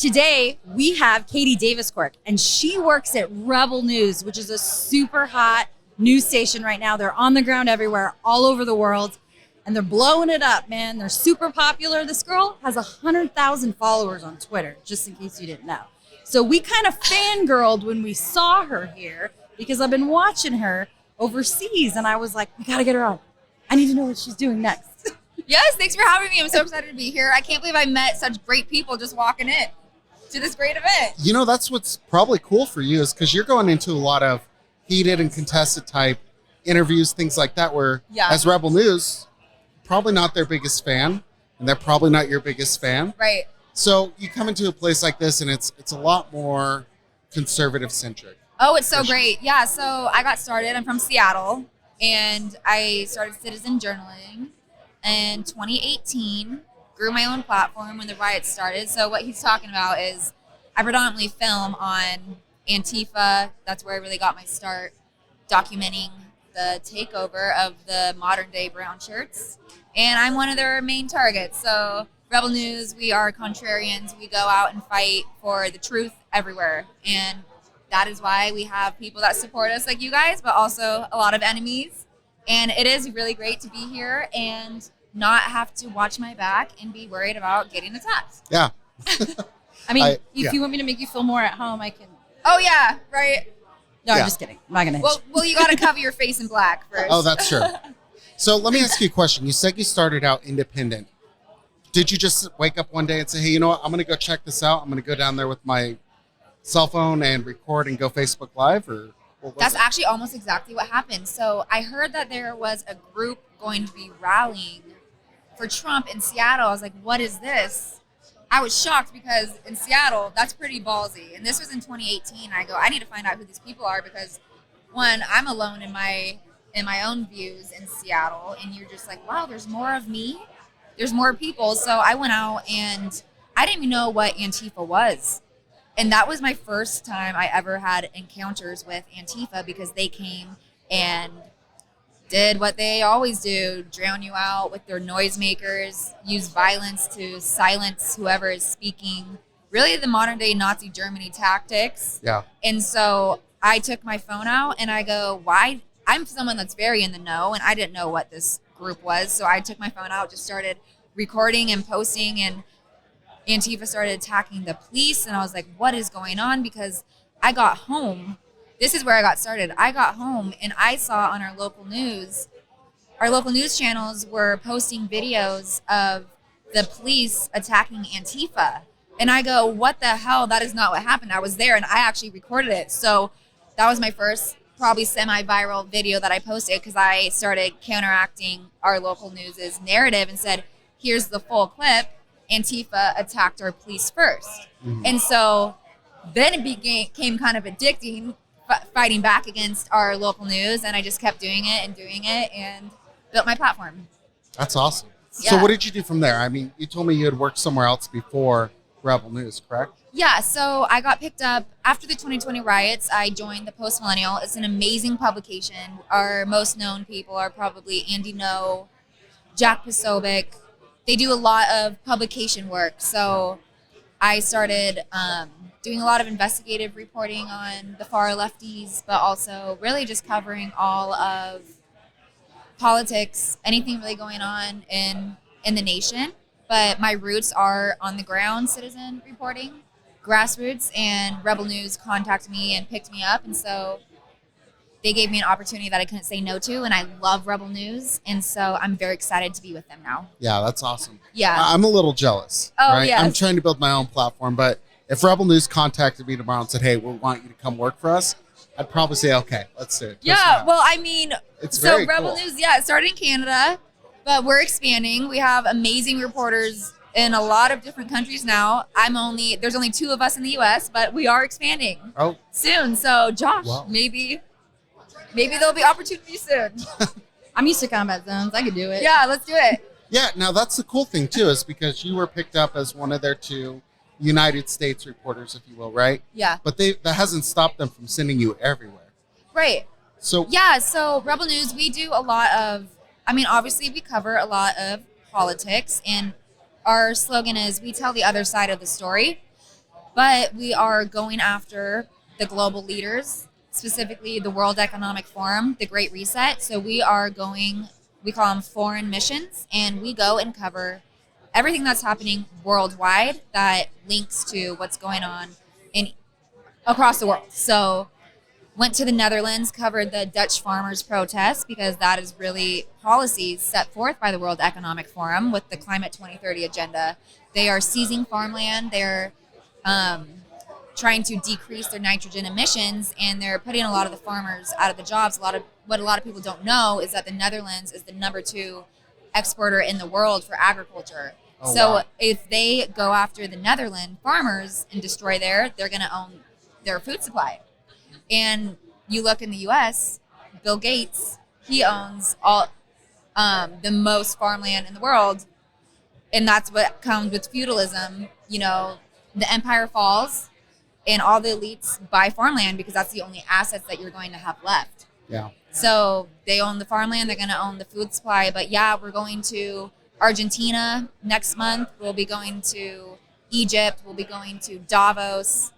Today, we have Katie DavisCourt, and she works at Rebel News, which is a super hot news station right now. They're on the ground everywhere, all over the world, and they're blowing it up, man. They're super popular. This girl has 100,000 followers on Twitter, just in case you didn't know. So we kind of fangirled when we saw her here because I've been watching her overseas, and I was like, we got to get her on. I need to know what she's doing next. Yes, thanks for having me. I'm so excited to be here. I can't believe I met such great people just walking in to this great event. You know, that's what's probably cool for you is because you're going into a lot of heated and contested type interviews, things like that, where as Rebel News, probably not their biggest fan, and they're probably not your biggest fan. Right. So you come into a place like this, and it's a lot more conservative-centric. Oh, it's so great. Yeah, so I got started. I'm from Seattle, and I started citizen journaling in 2018, grew my own platform when the riots started. So what he's talking about is I predominantly film on Antifa. That's where I really got my start, documenting the takeover of the modern-day brown shirts. And I'm one of their main targets. So Rebel News, we are contrarians. We go out and fight for the truth everywhere. And that is why we have people that support us like you guys, but also a lot of enemies. And it is really great to be here and not have to watch my back and be worried about getting attacked. Yeah. I mean, if you want me to make you feel more at home, I can. Oh, yeah, right. No, I'm just kidding. I'm not going to. Well, you got to cover your face in black first. Oh, that's true. So let me ask you a question. You said you started out independent. Did you just wake up one day and say, hey, you know what? I'm going to go check this out. I'm going to go down there with my cell phone and record and go Facebook Live? Or that's actually almost exactly what happened. So I heard that there was a group going to be rallying for Trump in Seattle. I was like, what is this? I was shocked because in Seattle, that's pretty ballsy. And this was in 2018. I go, I need to find out who these people are because, one, I'm alone in my own views in Seattle. And you're just like, wow, there's more of me. There's more people. So I went out and I didn't even know what Antifa was. And that was my first time I ever had encounters with Antifa because they came and did what they always do, drown you out with their noisemakers, use violence to silence whoever is speaking. Really the modern day Nazi Germany tactics. Yeah. And so I took my phone out and I go, why? I'm someone that's very in the know and I didn't know what this group was. So I took my phone out, just started recording and posting, and Antifa started attacking the police. And I was like, what is going on? Because I got home. This is where I got started. I got home and I saw on our local news channels were posting videos of the police attacking Antifa. And I go, what the hell? That is not what happened. I was there and I actually recorded it. So that was my first probably semi-viral video that I posted because I started counteracting our local news's narrative and said, here's the full clip. Antifa attacked our police first. Mm-hmm. And so then it became kind of addicting, fighting back against our local news, and I just kept doing it and built my platform. That's awesome. Yeah. So what did you do from there? I mean, you told me you had worked somewhere else before Rebel News, correct? Yeah, so I got picked up after the 2020 riots. I joined the Post Millennial. It's an amazing publication. Our most known people are probably Andy No, Jack Posobiec. They do a lot of publication work. So I started doing a lot of investigative reporting on the far lefties, but also really just covering all of politics, anything really going on in the nation. But my roots are on the ground citizen reporting, grassroots, and Rebel News contacted me and picked me up. And so they gave me an opportunity that I couldn't say no to. And I love Rebel News. And so I'm very excited to be with them now. Yeah, that's awesome. Yeah. I'm a little jealous. Oh, right? yes. I'm trying to build my own platform, but if Rebel News contacted me tomorrow and said, hey, we want you to come work for us, I'd probably say, okay, let's do it. Yeah, well, I mean, it's so very Rebel cool. News, it started in Canada, but we're expanding. We have amazing reporters in a lot of different countries now. There's only 2 of us in the U.S., but we are expanding soon. So, Josh, maybe there'll be opportunities soon. I'm used to combat zones. I could do it. Yeah, let's do it. Yeah, now that's the cool thing, too, is because you were picked up as one of their 2 United States reporters, if you will, right? Yeah. But that hasn't stopped them from sending you everywhere. Right. So Rebel News, we do a lot of, obviously we cover a lot of politics, and our slogan is we tell the other side of the story. But we are going after the global leaders, specifically the World Economic Forum, the Great Reset. So we call them foreign missions, and we go and cover everything that's happening worldwide that links to what's going on across the world. So went to the Netherlands, covered the Dutch farmers' protest, because that is really policies set forth by the World Economic Forum with the Climate 2030 agenda. They are seizing farmland. They're trying to decrease their nitrogen emissions, and they're putting a lot of the farmers out of the jobs. What a lot of people don't know is that the Netherlands is the number 2 exporter in the world for agriculture. Oh, so wow. if they go after the Netherlands farmers and destroy they're going to own their food supply. And you look in the U.S., Bill Gates, he owns all the most farmland in the world, and that's what comes with feudalism. You know, the empire falls, and all the elites buy farmland because that's the only assets that you're going to have left. Yeah. So they own the farmland, they're going to own the food supply. But yeah, we're going to Argentina next month. We'll be going to Egypt. We'll be going to Davos.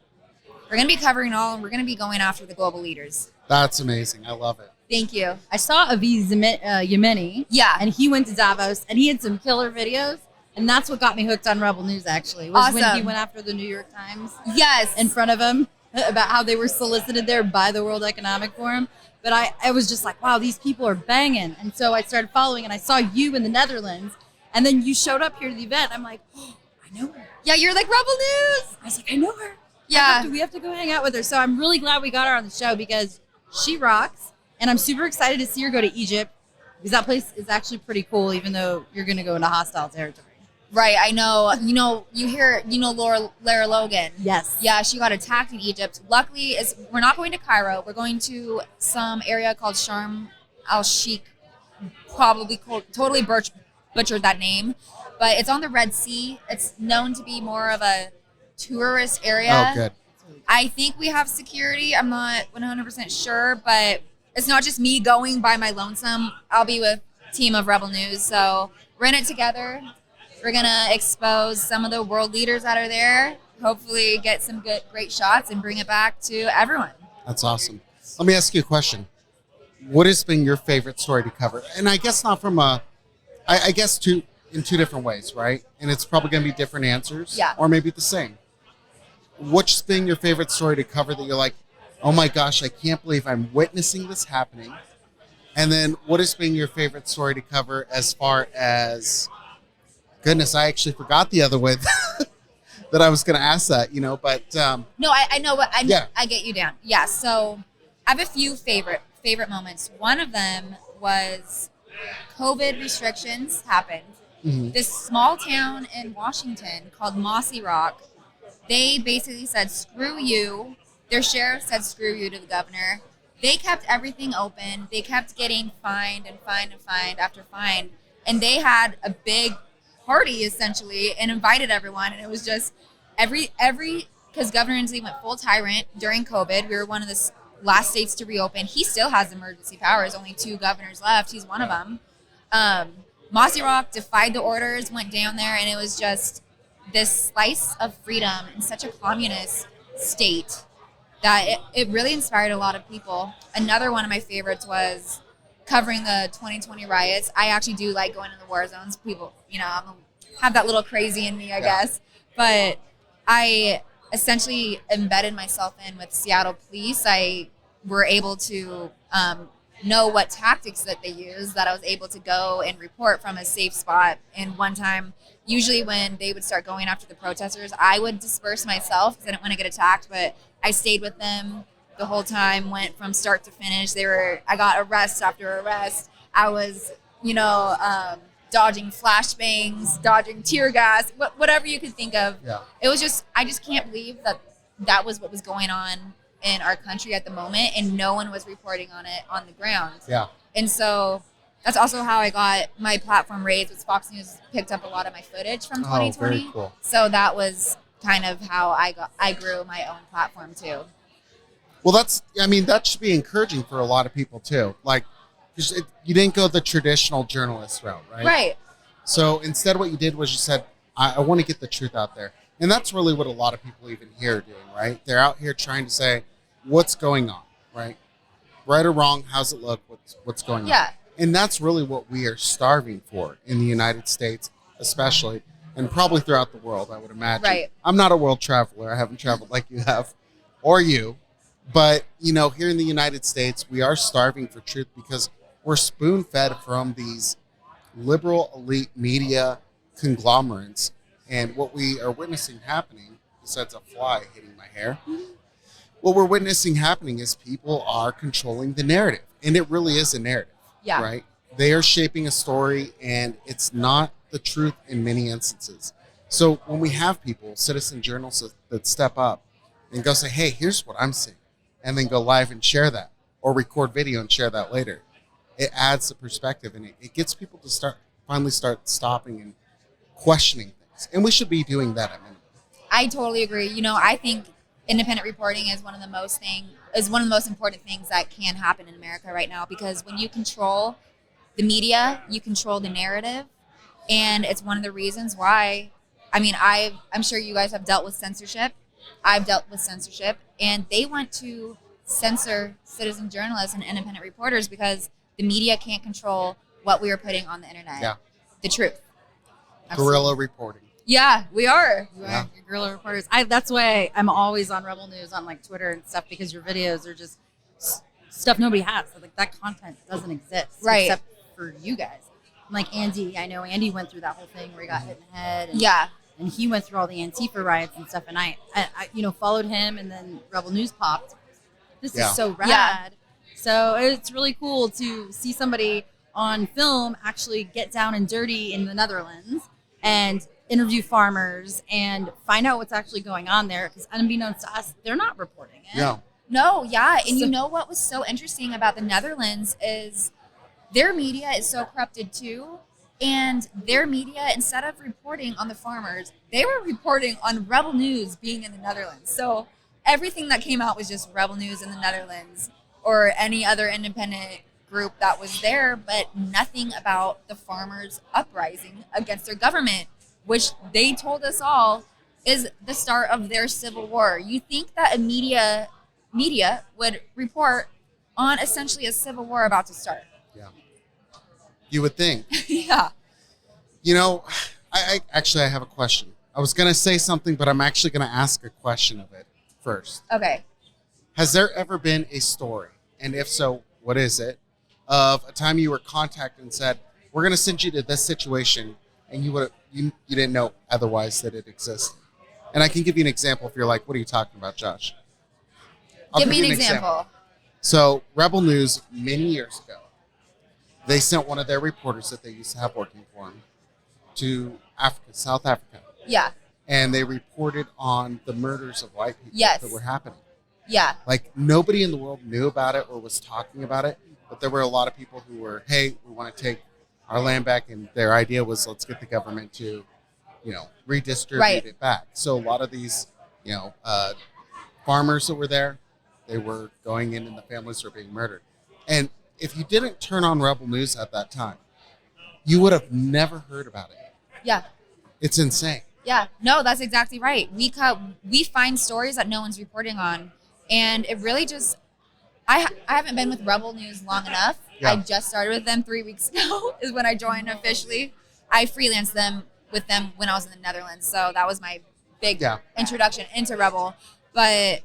We're going to be covering all, and we're going to be going after the global leaders. That's amazing. I love it. Thank you. I saw Aviz Yemeni. Yeah. And he went to Davos, and he had some killer videos. And that's what got me hooked on Rebel News, actually, was when he Awesome. went after the New York Times Yes. in front of him about how they were solicited there by the World Economic Forum. But I was just like, wow, these people are banging. And so I started following, and I saw you in the Netherlands. And then you showed up here to the event. I'm like, oh, I know her. Yeah, you're like Rebel News. I was like, I know her. Yeah. We have to go hang out with her. So I'm really glad we got her on the show because she rocks. And I'm super excited to see her go to Egypt because that place is actually pretty cool, even though you're going to go into hostile territory. Right, I know. Lara Logan. Yes. Yeah, she got attacked in Egypt. Luckily, we're not going to Cairo. We're going to some area called Sharm el-Sheikh. Probably totally butchered that name. But it's on the Red Sea. It's known to be more of a tourist area. Oh, good. I think we have security. I'm not 100% sure, but it's not just me going by my lonesome. I'll be with a team of Rebel News. So we're in it together. We're going to expose some of the world leaders that are there, hopefully get some great shots and bring it back to everyone. That's awesome. Let me ask you a question. What has been your favorite story to cover? And I guess not from I guess in 2 different ways, right? And it's probably going to be different answers. Yeah. Or maybe the same. What's been your favorite story to cover that you're like, oh my gosh, I can't believe I'm witnessing this happening? And then what has been your favorite story to cover as far as, goodness, I actually forgot the other way that I was going to ask that, but. No, I know what, Yeah. I get you down. Yeah, so I have a few favorite moments. One of them was COVID restrictions happened. Mhm. This small town in Washington called Mossy Rock, they basically said, screw you. Their sheriff said, screw you to the governor. They kept everything open. They kept getting fined and fined and fined after fine. And they had a big party, essentially, and invited everyone. And it was just because Governor Inslee went full tyrant during COVID. We were one of the last states to reopen. He still has emergency powers. Only 2 governors left. He's one of them. Mossy Rock defied the orders, went down there, and it was just this slice of freedom in such a communist state that it really inspired a lot of people. Another one of my favorites was covering the 2020 riots. I actually do like going in the war zones. People, I have that little crazy in me, I guess. But I essentially embedded myself in with Seattle police. I were able to know what tactics that they use, that I was able to go and report from a safe spot. And one time, usually when they would start going after the protesters, I would disperse myself because I didn't want to get attacked, but I stayed with them the whole time, went from start to finish. I got arrest after arrest. I was, dodging flashbangs, dodging tear gas, whatever you could think of. Yeah. It was just, I just can't believe that was what was going on in our country at the moment, and no one was reporting on it on the ground. Yeah. And so that's also how I got my platform raised. Was Fox News picked up a lot of my footage from 2020. Oh, very cool. So that was kind of how I grew my own platform too. Well, that should be encouraging for a lot of people too. Like, you didn't go the traditional journalist route, right? Right. So instead what you did was you said, I want to get the truth out there. And that's really what a lot of people even here are doing, right? They're out here trying to say, what's going on, right? Right or wrong, how's it look? What's going on? Yeah. And that's really what we are starving for in the United States, especially, and probably throughout the world, I would imagine. Right. I'm not a world traveler. I haven't traveled like you have, or you. But, you know, here in the United States, we are starving for truth because we're spoon-fed from these liberal elite media conglomerates. And what we are witnessing happening, besides a fly hitting my hair, what we're witnessing happening is people are controlling the narrative. And it really is a narrative, Yeah. right? They are shaping a story, and it's not the truth in many instances. So when we have people, citizen journalists that step up and go say, hey, here's what I'm seeing, and then go live and share that, or record video and share that later, it adds the perspective, and it gets people to finally start stopping and questioning things. And we should be doing that at minimum. I totally agree. You know, I think independent reporting is one of the most important things that can happen in America right now, because when you control the media, you control the narrative, and it's one of the reasons why. I mean, I'm sure you guys have dealt with censorship. I've dealt with censorship, and they want to censor citizen journalists and independent reporters because the media can't control what we are putting on the internet. Yeah. The truth. Guerrilla reporting. Yeah, we are. Yeah. Your guerrilla reporters. That's why I'm always on Rebel News on like Twitter and stuff, because your videos are just stuff nobody has. So, like, that content doesn't exist, Right. except for you guys. Like Andy, I know Andy went through that whole thing where he got hit in the head. And, Yeah. and he went through all the Antifa riots and stuff. And I followed him, and then Rebel News popped. This Yeah. is so rad. Yeah. So it's really cool to see somebody on film actually get down and dirty in the Netherlands and interview farmers and find out what's actually going on there. Because unbeknownst to us, they're not reporting it. Yeah. No, yeah. And So- you know what was so interesting about the Netherlands is their media is so corrupted too. And their media, instead of reporting on the farmers, they were reporting on Rebel News being in the Netherlands. So everything that came out was just Rebel News in the Netherlands or any other independent group that was there, but nothing about the farmers uprising against their government, which they told us all is the start of their civil war. You think that a media would report on essentially a civil war about to start. Yeah. You would think. Yeah. You know, I have a question. I was going to say something, but I'm actually going to ask a question of it first. Okay. Has there ever been a story, and if so, what is it, of a time you were contacted and said, we're going to send you to this situation, and you didn't know otherwise that it existed? And I can give you an example if you're like, what are you talking about, Josh? I'll Give me you an example. So Rebel News, many years ago, they sent one of their reporters that they used to have working for them to Africa, South Africa. Yeah. And they reported on the murders of white people Yes. that were happening. Yeah. Like, nobody in the world knew about it or was talking about it, but there were a lot of people who were, hey, we want to take our land back, and their idea was, let's get the government to, redistribute Right. it back. So a lot of these, farmers that were there, they were going in and the families were being murdered. And if you didn't turn on Rebel News at that time, you would have never heard about it. Yeah. It's insane. Yeah. No, that's exactly right. We find stories that no one's reporting on, and it really just. I haven't been with Rebel News long enough. Yeah. I just started with them 3 weeks ago is when I joined officially. I freelanced with them when I was in the Netherlands, so that was my big introduction into Rebel. But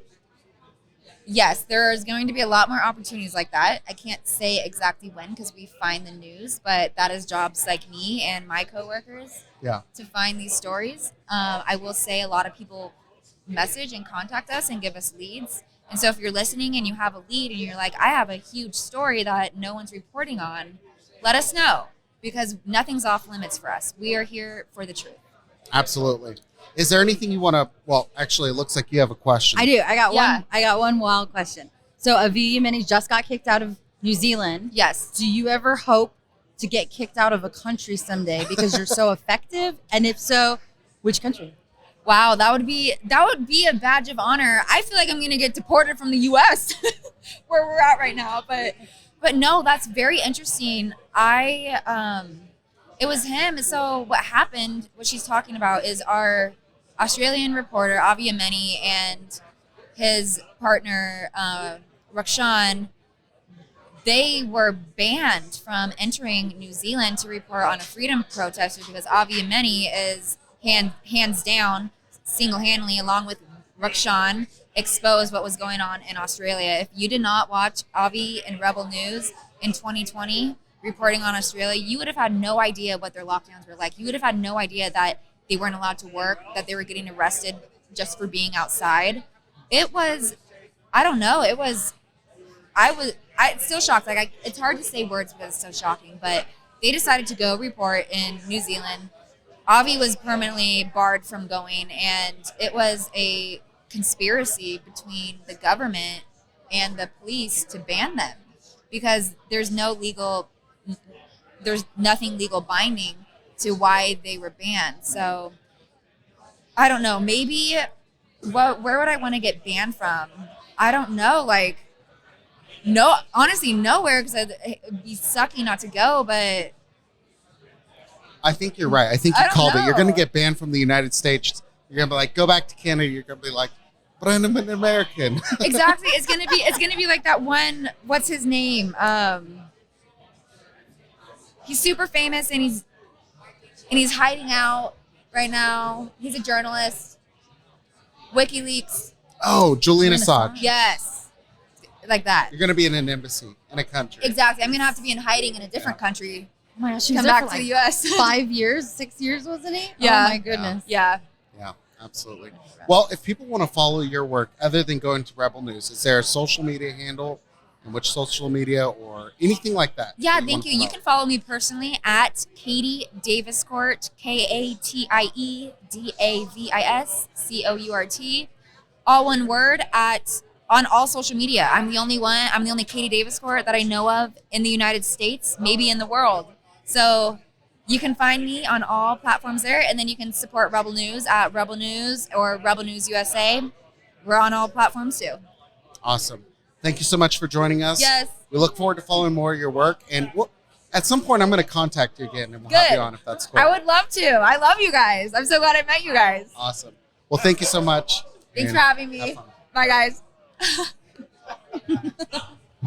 yes, there's going to be a lot more opportunities like that. I can't say exactly when because we find the news, but that is jobs like me and my coworkers to find these stories. I will say a lot of people message and contact us and give us leads. And so if you're listening and you have a lead and you're like, I have a huge story that no one's reporting on, let us know, because nothing's off limits for us. We are here for the truth. Absolutely. Is there anything you want to, well, actually, it looks like you have a question. I do. I got Yeah. one. I got one wild question. So Avi Mini just got kicked out of New Zealand. Yes. Do you ever hope to get kicked out of a country someday because you're so effective? And if so, which country? Wow, that would be a badge of honor. I feel like I'm gonna get deported from the U.S. where we're at right now, but no, that's very interesting. It was him. So what happened? What she's talking about is our Australian reporter Avi Yemeni and his partner Rakshan, they were banned from entering New Zealand to report on a freedom protest because Avi Yemeni is hands down, single-handedly, along with Rakshan, exposed what was going on in Australia. If you did not watch Avi and Rebel News in 2020 reporting on Australia, you would have had no idea what their lockdowns were like. You would have had no idea that they weren't allowed to work, that they were getting arrested just for being outside. It was, I don't know, it's still shocked. Like, it's hard to say words because it's so shocking, but they decided to go report in New Zealand. Avi was permanently barred from going, and it was a conspiracy between the government and the police to ban them because there's nothing legal binding to why they were banned. So I don't know, maybe where would I want to get banned from? I don't know, like, no, honestly, nowhere, because it'd be sucky not to go, but I think you're right. I think you I don't called it. know. You're going to get banned from the United States. You're going to be like, go back to Canada. You're going to be like, but I'm an American. exactly. It's gonna be like that one. What's his name? He's super famous and he's hiding out right now. He's a journalist. WikiLeaks. Oh, Julian Assange. Yes, like that. You're going to be in an embassy in a country. Exactly. I'm gonna have to be in hiding in a different country. Oh my gosh, he Come was there back for to like the U.S. 5 years, 6 years, wasn't he? Yeah. Oh my goodness. Yeah. Yeah, absolutely. Well, if people want to follow your work, other than going to Rebel News, is there a social media handle? And which social media or anything like that? Yeah, that thank want you. to You promote? can follow me personally at Katie DavisCourt, KatieDavisCourt, all one word, on all social media. I'm the only Katie DavisCourt that I know of in the United States, maybe in the world. So you can find me on all platforms there, and then you can support Rebel News at Rebel News or Rebel News USA. We're on all platforms too. Awesome. Thank you so much for joining us. Yes. We look forward to following more of your work. And at some point, I'm going to contact you again and we'll have Good. you on if that's cool. I would love to. I love you guys. I'm so glad I met you guys. Awesome. Well, thank you so much. Thanks and for having have me. fun. Bye, guys.